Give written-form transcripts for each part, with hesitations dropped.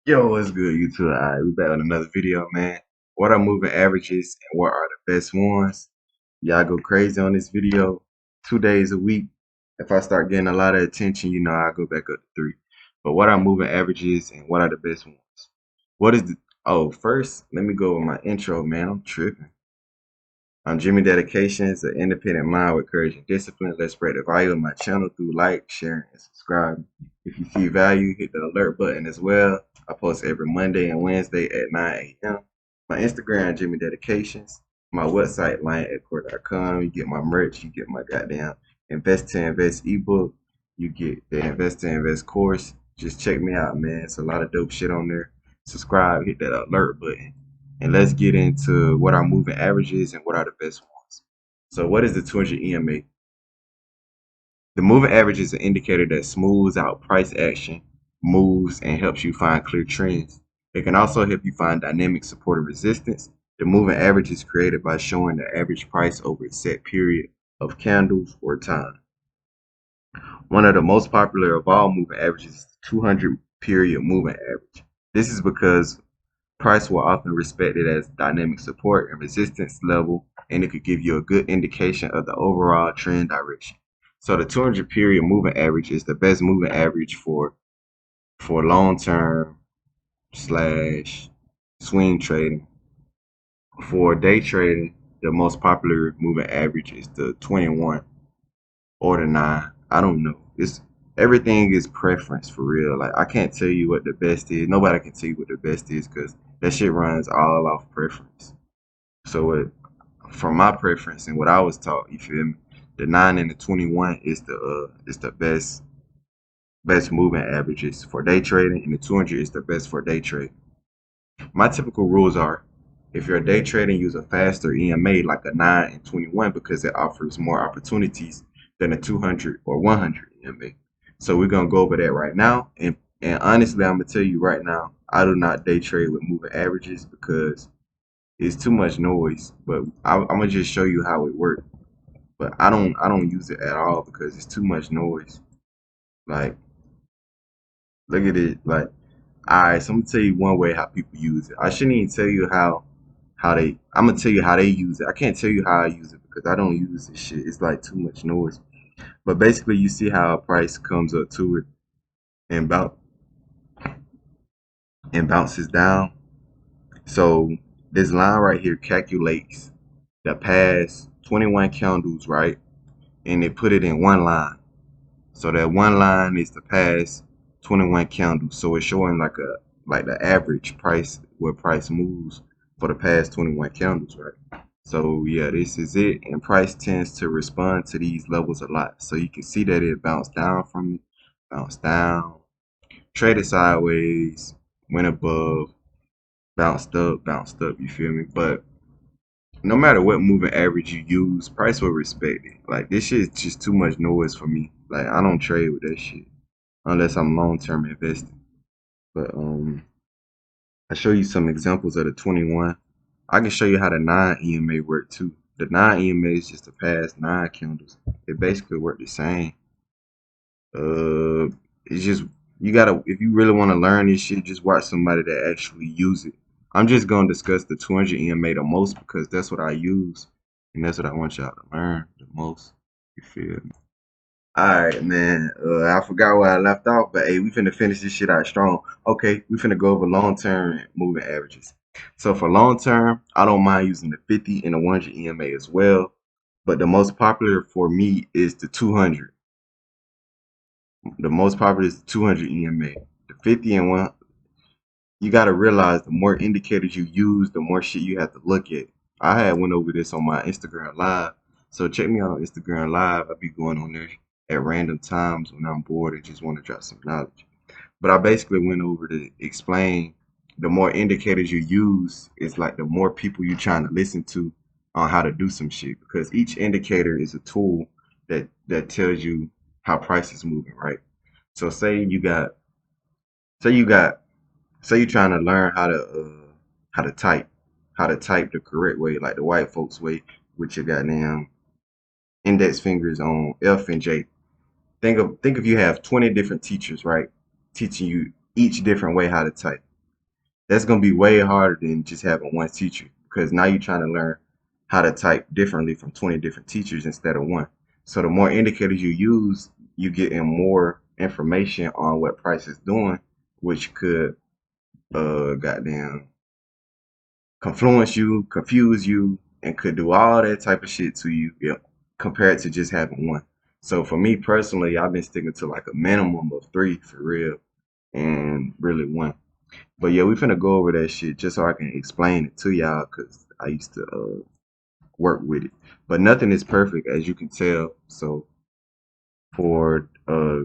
Yo, what's good, YouTube? All right, we back with another video, man. What are moving averages and what are the best ones? Y'all go crazy on this video 2 days a week. If I start getting a lot of attention, I'll go back up to three. But what are moving averages and what are the best ones? What is the, oh, first, let me go with my intro, man. I'm tripping. I'm Jimmy Dedications, an independent mind with courage and discipline. Let's spread the value of my channel through like, sharing, and subscribe. If you see value, hit the alert button as well. I post every Monday and Wednesday at 9 a.m. My Instagram, Jimmy Dedications. My website, lionedcore.com. You get my merch. You get my goddamn Invest to Invest ebook. You get the Invest to Invest course. Just check me out, man. It's a lot of dope shit on there. Subscribe, hit that alert button. And let's get into what our moving averages and what are the best ones. So what is the 200 EMA? The moving average is an indicator that smooths out price action, moves, and helps you find clear trends. It can also help you find dynamic support and resistance. The moving average is created by showing the average price over a set period of candles or time. One of the most popular of all moving averages is the 200 period moving average. This is because price will often respect it as dynamic support and resistance level, and it could give you a good indication of the overall trend direction. So the 200 period moving average is the best moving average for long term slash swing trading. For day trading, the most popular moving average is the 21 or the 9. I don't know. It's everything is preference for real. Like I can't tell you what the best is. Nobody can tell you what the best is because that shit runs all off preference. So from my preference and what I was taught, you feel me? The 9 and the 21 is the best moving averages for day trading, and the 200 is the best for day trading. My typical rules are: if you're day trading, use a faster EMA like a 9 and 21 because it offers more opportunities than a 200 or 100 EMA. So we're gonna go over that right now, and honestly, I'm gonna tell you right now, I do not day trade with moving averages because it's too much noise. But I'm gonna just show you how it works. But I don't use it at all because it's too much noise. Like look at it. Like alright, so I'm gonna tell you one way how people use it. I shouldn't even tell you how they. I'm gonna tell you how they use it. I can't tell you how I use it because I don't use this shit. It's like too much noise. But basically, you see how a price comes up to it and bounce and bounces down. So this line right here calculates the past 21 candles, right? And they put it in one line. So that one line is the past 21 candles. So it's showing like the average price where price moves for the past 21 candles, right? So yeah, this is it. And price tends to respond to these levels a lot. So you can see that it bounced down from it, bounced down, traded sideways, went above, bounced up, you feel me? But no matter what moving average you use, price will respect it. Like this shit is just too much noise for me. Like I don't trade with that shit unless I'm long term investing. But I show you some examples of the 21. I can show you how the 9 EMA work too. The 9 EMA is just the past 9 candles. It basically work the same. Uh, it's just you gotta if you really want to learn this shit, just watch somebody that actually use it. I'm just gonna discuss the 200 EMA the most because that's what I use and that's what I want y'all to learn the most. You feel me? All right, man. I forgot where I left off, but hey, we finna finish this shit out strong. Okay, we finna go over long term moving averages. So for long term, I don't mind using the 50 and the 100 EMA as well, but the most popular for me is the 200. The most popular is the 200 EMA. The 50 and 1, you gotta realize the more indicators you use, the more shit you have to look at. I had went over this on my Instagram live, so check me out on Instagram live. I be going on there at random times when I'm bored and just want to drop some knowledge. But I basically went over to explain the more indicators you use, it's like the more people you're trying to listen to on how to do some shit because each indicator is a tool that tells you how price is moving, right? So say you got say you're trying to learn how to type the correct way, like the white folks way, with your goddamn index fingers on F and J. Think if you have 20 different teachers, right, teaching you each different way how to type. That's gonna be way harder than just having one teacher because now you're trying to learn how to type differently from 20 different teachers instead of one. So the more indicators you use, you get in more information on what price is doing, which could goddamn confluence you, confuse you, and could do all that type of shit to you, yeah, compared to just having one. So for me personally, I've been sticking to like a minimum of three for real, and really one. But yeah, we finna go over that shit just so I can explain it to y'all, cause I used to work with it. But nothing is perfect, as you can tell. So for uh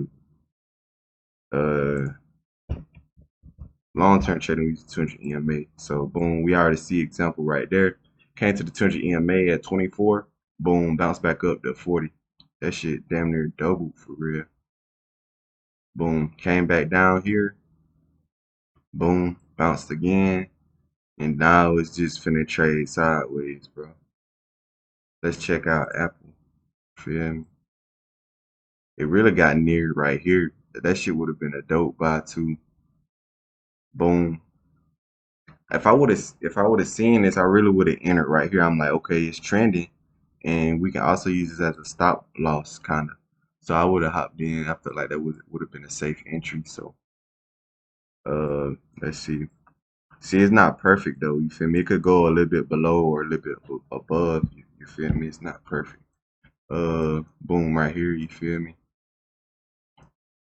long-term trading, we use 200 EMA. So boom, we already see example right there. Came to the 200 EMA at 24. Boom, bounced back up to 40. That shit damn near doubled for real. Boom, came back down here. Boom, bounced again. And now it's just finna trade sideways, bro. Let's check out Apple. Feel me? It really got near right here. That shit would have been a dope buy too. Boom. If I would have seen this, I really would have entered right here. I'm like, okay, it's trending, and we can also use this as a stop loss kind of. So I would have hopped in. I felt like that would have been a safe entry. So uh, let's see. See, it's not perfect though. You feel me? It could go a little bit below or a little bit above. You feel me? It's not perfect. Boom, right here. You feel me?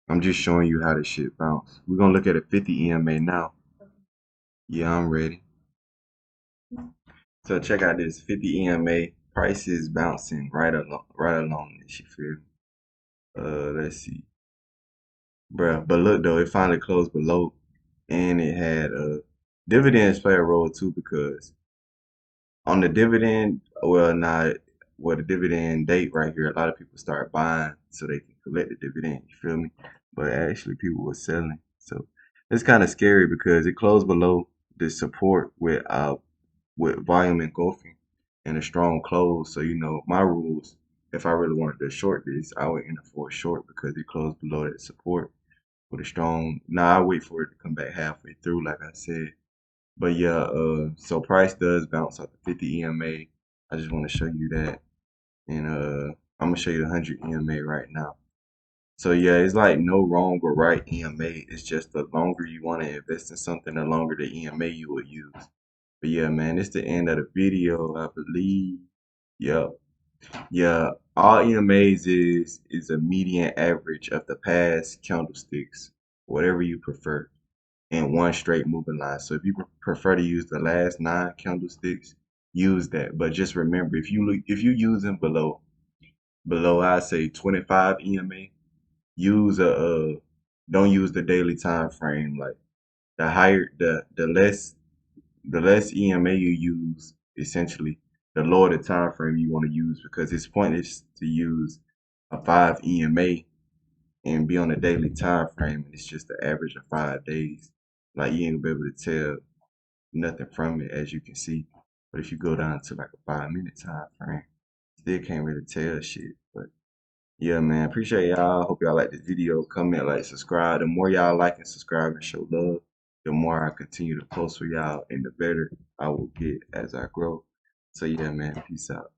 I'm just showing you how this shit bounce. We're gonna look at a 50 EMA now. Yeah, I'm ready. So check out this 50 EMA. Price is bouncing right along this. You feel me? Let's see, bruh. But look though, it finally closed below, and it had dividends play a role too because on the dividend, well, not well, the dividend date right here, a lot of people start buying so they can collect the dividend. You feel me? But actually, people were selling, so it's kind of scary because it closed below the support with volume engulfing and a strong close. So my rules. If I really wanted to short this, I would enter for a short because it closed below that support with a strong. Now I wait for it to come back halfway through, like I said. But yeah, so price does bounce off the 50 EMA. I just want to show you that, and I'm gonna show you the 100 EMA right now. So yeah, it's like no wrong or right EMA. It's just the longer you want to invest in something, the longer the EMA you will use. But yeah, man, it's the end of the video, I believe. Yep. Yeah, all EMAs is a median average of the past candlesticks, whatever you prefer, in one straight moving line. So if you prefer to use the last 9 candlesticks, use that. But just remember, if you using below I say 25 EMA, use don't use the daily time frame. Like the less EMA you use, essentially, the lower the time frame you want to use because it's pointless to use a 5 EMA and be on a daily time frame and it's just the average of 5 days. Like you ain't gonna be able to tell nothing from it as you can see. But if you go down to like a 5 minute time frame, still can't really tell shit. But yeah, man, appreciate y'all. Hope y'all like this video. Comment, like, subscribe. The more y'all like and subscribe and show love, the more I continue to post for y'all and the better I will get as I grow. So yeah, man, peace out.